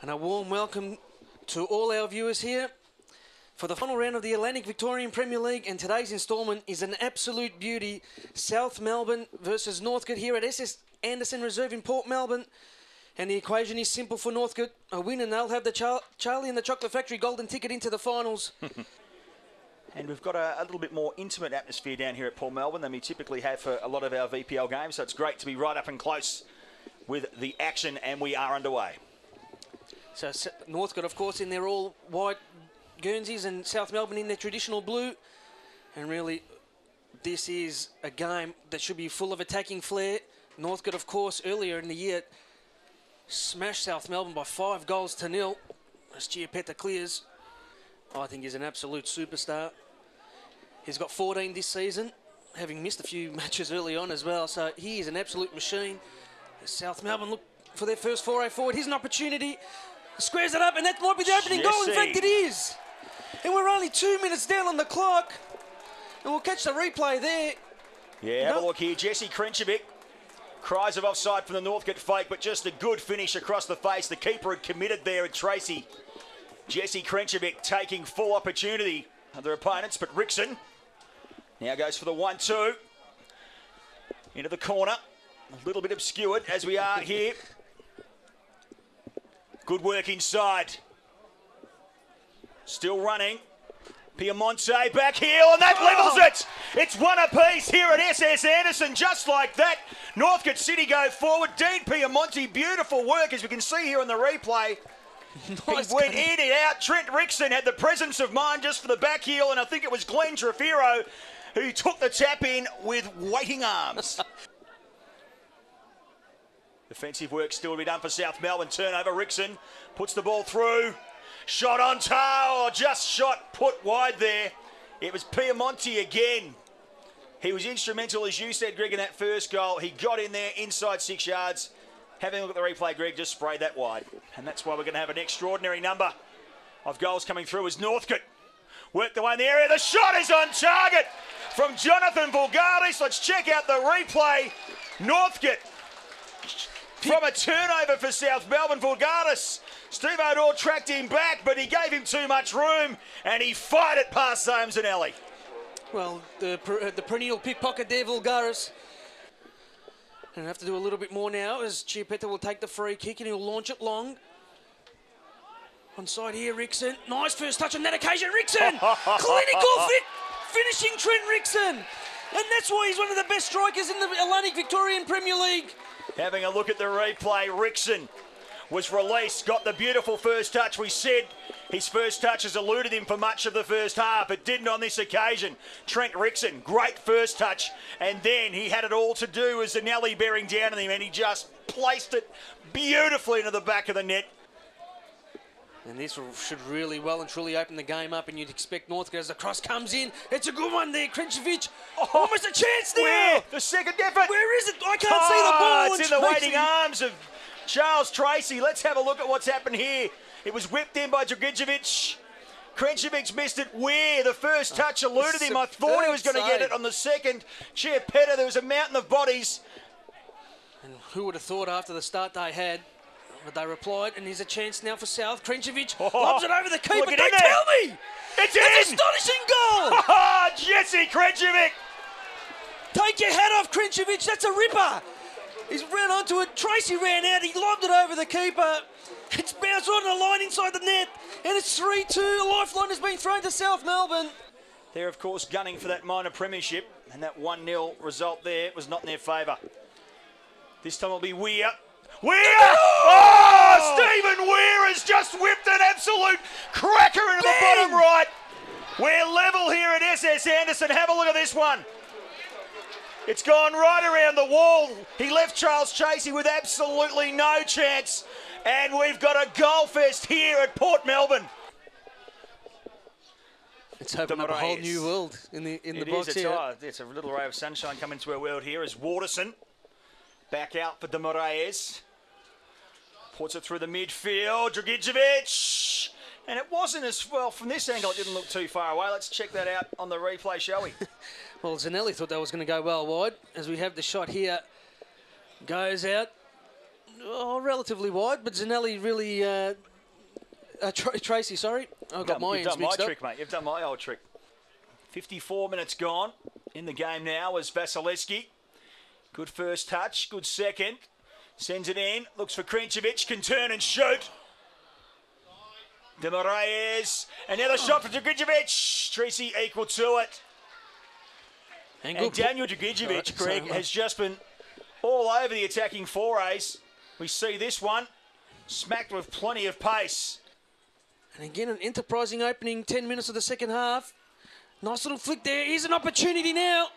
And a warm welcome to all our viewers here for the final round of the Alanic Victorian Premier League, and today's instalment is an absolute beauty. South Melbourne versus Northcote here at SS Anderson Reserve in Port Melbourne. And the equation is simple for Northcote. A win and they'll have the Charlie and the Chocolate Factory golden ticket into the finals. And we've got a little bit more intimate atmosphere down here at Port Melbourne than we typically have for a lot of our VPL games. So it's great to be right up and close with the action, and we are underway. So Northcote, of course, in their all white Guernseys, and South Melbourne in their traditional blue. And really, this is a game that should be full of attacking flair. Northcote, of course, earlier in the year, smashed South Melbourne by 5-0 as Chiapetta clears. I think he's an absolute superstar. He's got 14 this season, having missed a few matches early on as well. So he is an absolute machine. South Melbourne look for their first foray forward. Here's an opportunity. Squares it up, and that might be the opening goal. In fact, it is. And we're only 2 minutes down on the clock. And we'll catch the replay there. Yeah, have a look here. Jesse Krenchevic. Cries of offside from the Northcote fake, but just a good finish across the face. The keeper had committed there at Tracy. Jesse Krenchevic taking full opportunity of their opponents, but Rickson now goes for the 1-2. Into the corner. A little bit obscured as we are here. Good work inside. Still running. Piemonte back heel, and that levels it. It's one apiece here at SS Anderson, just like that. Northcote City go forward. Dean Piemonte, beautiful work, as we can see here on the replay. Nice, he went in and out. Trent Rickson had the presence of mind just for the back heel, and I think it was Glenn Trefiro who took the tap in with waiting arms. Defensive work still to be done for South Melbourne. Turnover, Rickson puts the ball through. Shot on toe, just shot put wide there. It was Piemonte again. He was instrumental, as you said, Greg, in that first goal. He got in there inside 6 yards. Having a look at the replay, Greg, just sprayed that wide. And that's why we're going to have an extraordinary number of goals coming through as Northcote work the way in the area. The shot is on target from Jonathan Vulgaris. Let's check out the replay. Northcote from a turnover for South Melbourne. Vulgaris. Steve O'Donnell tracked him back, but he gave him too much room, and he fired it past Soames and Ellie. Well, the perennial pickpocket there, Vulgaris. And have to do a little bit more now as Chiapetta will take the free kick and he'll launch it long. Onside here, Rickson. Nice first touch on that occasion, Rickson! Clinical fit, finishing Trent Rickson. And that's why he's one of the best strikers in the Alanic Victorian Premier League. Having a look at the replay, Rickson was released, got the beautiful first touch. We said his first touch has eluded him for much of the first half. It didn't on this occasion. Trent Rickson, great first touch. And then he had it all to do with Zanelli bearing down on him, and he just placed it beautifully into the back of the net. And this should really well and truly open the game up, and you'd expect Northcote as the cross comes in. It's a good one there, Krenchevic. Almost a chance there. Where? The second effort. Where is it? I can't see the ball. It's in the waiting arms of Charles Tracy. Let's have a look at what's happened here. It was whipped in by Dragicevic. Krenchevic's missed it. Where? The first touch eluded him. I thought he was going to get it on the second. Chiapetta, there was a mountain of bodies. And who would have thought after the start they had? But they replied, and here's a chance now for South. Krenchevic lobs it over the keeper. Don't tell me! It's That's in! Astonishing goal! Jesse Krenchevic! Take your hat off, Krenchevic. That's a ripper. He's ran onto it. Tracy ran out. He lobbed it over the keeper. It's bounced on the line inside the net. And it's 3-2. A lifeline has been thrown to South Melbourne. They're, of course, gunning for that minor premiership. And that 1-0 result there was not in their favour. This time it'll be Weir. Weir! Oh! Stephen Weir has just whipped an absolute cracker into the bottom right. We're level here at SS Anderson. Have a look at this one. It's gone right around the wall. He left Charles Tracy with absolutely no chance. And we've got a goal fest here at Port Melbourne. It's opened up a whole new world in the box here. It's a little ray of sunshine coming to our world here as Waterson back out for De Moraes. Puts it through the midfield. Dragicevic. And it wasn't as well from this angle. It didn't look too far away. Let's check that out on the replay, shall we? Well, Zanelli thought that was going to go well wide. As we have the shot here, goes out. Oh, relatively wide, but Zanelli really Tracy, sorry. I got my You've ends done my mixed up. trick, mate. You've done my old trick. 54 minutes gone in the game now as Vasilevsky. Good first touch, good second. Sends it in, looks for Krinčević, can turn and shoot. De Moraes, another shot for Krinčević. Tracy equal to it. And Daniel Krinčević, Greg, has just been all over the attacking forays. We see this one smacked with plenty of pace. And again, an enterprising opening 10 minutes of the second half. Nice little flick there. Here's an opportunity now.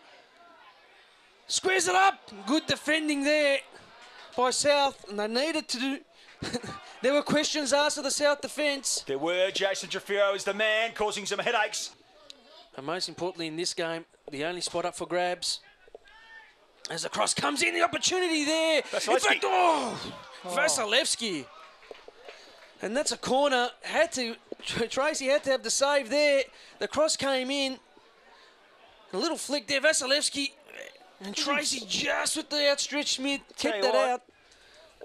Squares it up. Good defending there by South. And they needed to do... There were questions asked of the South defence. There were. Jason Trefiro is the man, causing some headaches. And most importantly in this game, the only spot up for grabs. As the cross comes in, the opportunity there. Vasilevsky. In fact, Vasilevsky. And that's a corner. Tracy had to have the save there. The cross came in. A little flick there, Vasilevsky. And Tracy just with the outstretched mid kept that out.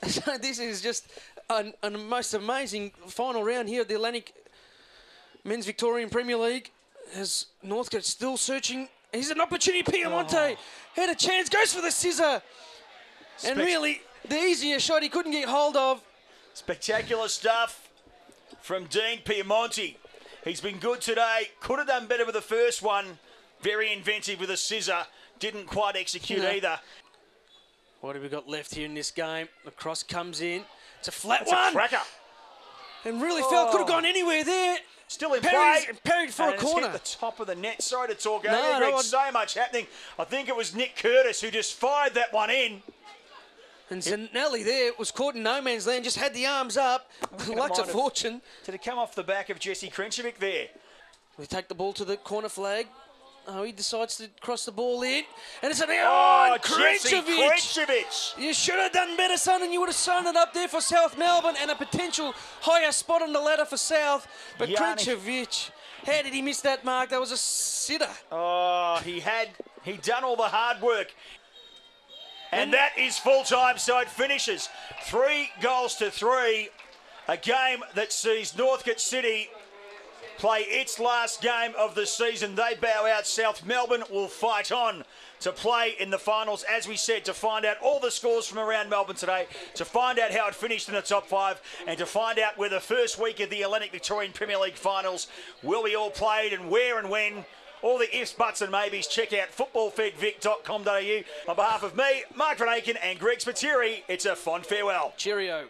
So this is just a most amazing final round here at the Alanic Men's Victorian Premier League. As Northcote still searching. Here's an opportunity. Piemonte had a chance, goes for the scissor. And really, the easier shot he couldn't get hold of. Spectacular stuff from Dean Piemonte. He's been good today. Could have done better with the first one. Very inventive with a scissor. Didn't quite execute either. What have we got left here in this game? The cross comes in. It's a flat It's one. a cracker. And really felt could have gone anywhere there. Still in play. Parried for a corner. It's hit the top of the net. Sorry to talk over No, Greg. So much happening. I think it was Nick Curtis who just fired that one in. And Zanelli there was caught in no man's land, just had the arms up. Luck's a fortune. Did it come off the back of Jesse Krinčević there? We take the ball to the corner flag. Oh, he decides to cross the ball in. And it's an Jesse Krinčević. Krinčević. You should have done better, son, and you would have sewn it up there for South Melbourne and a potential higher spot on the ladder for South. But Krinčević, how did he miss that mark? That was a sitter. Oh, he'd done all the hard work. And that is full time, so it finishes 3-3. A game that sees Northcote City play its last game of the season. They bow out. South Melbourne will fight on to play in the finals, as we said, to find out all the scores from around Melbourne today, to find out how it finished in the top 5, and to find out where the first week of the Alanic Victorian Premier League finals will be all played and where and when. All the ifs, buts and maybes, check out footballfedvic.com.au. On behalf of me, Mark Van Aken and Greg Spiteri, it's a fond farewell. Cheerio.